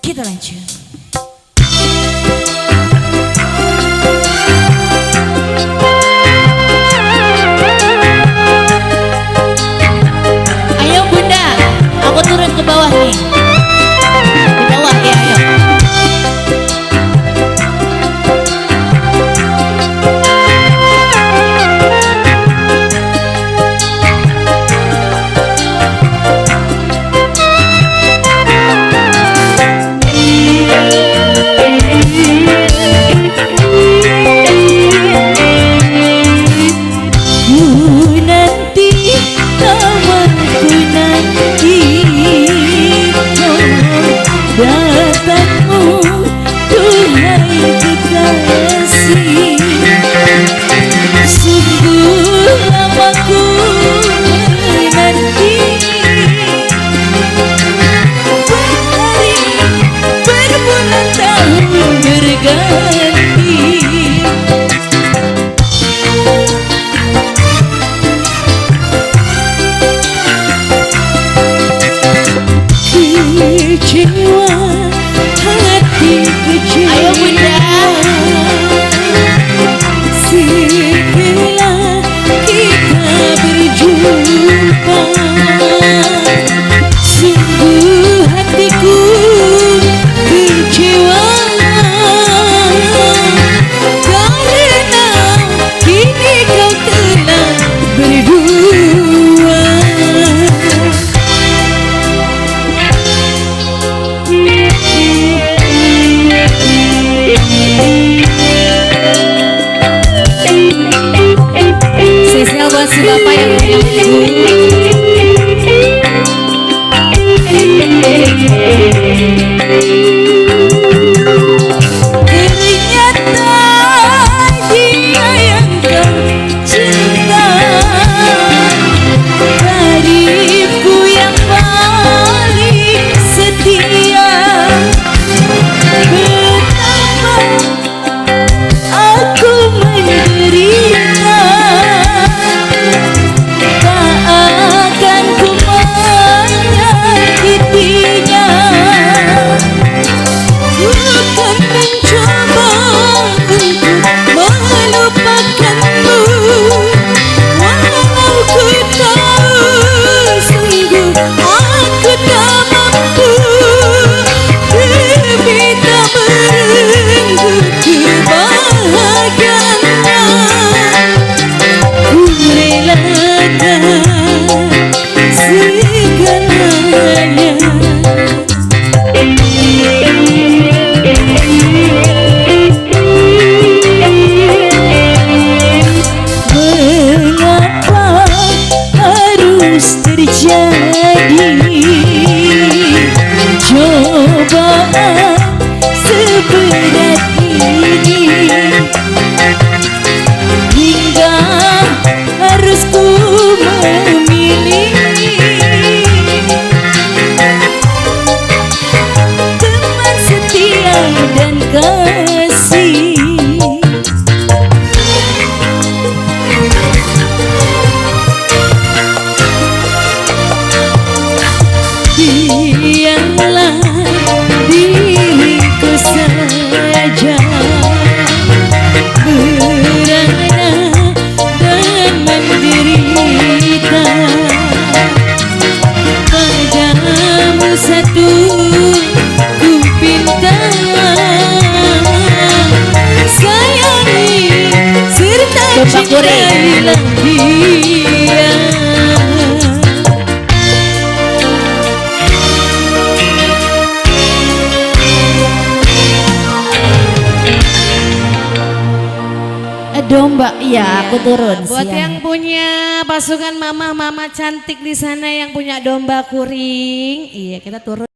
Kita lanjut. Ayo Bunda, aku turun ke bawah nih. Di bawah ya, ayo. Datangmu Tuhan kekasih, sungguh lama ku menanti, berhari berbulan tahun berganti. Kecewa hati, kecewa. Ayo Bunda, setelah kita berjumpa, sungguh hatiku kecewa, karena kini kau telah berdua. Spesial buat si bapak yang punya ibu. Ternyata dia yang kau cinta, karibku yang paling setia. Betapa aku menderita, tak akan ku menyakitinya. Ku akan mencoba untuk melupakanmu, walau ku tahu sungguh aku tak mampu, demi tak merenggut kebahagiaannya. Ku relakan segalanya. Mengapa harus terjadi cobaan seberat ini, hingga harus ku memilih teman setia dan kasih. Biarlah diriku saja berada dan menderita. Padamu satu ku pinta, sayangi serta cintailah dia. Domba, iya aku turun. Buat yang punya pasukan mama-mama cantik di sana yang punya domba kuring, iya kita turun.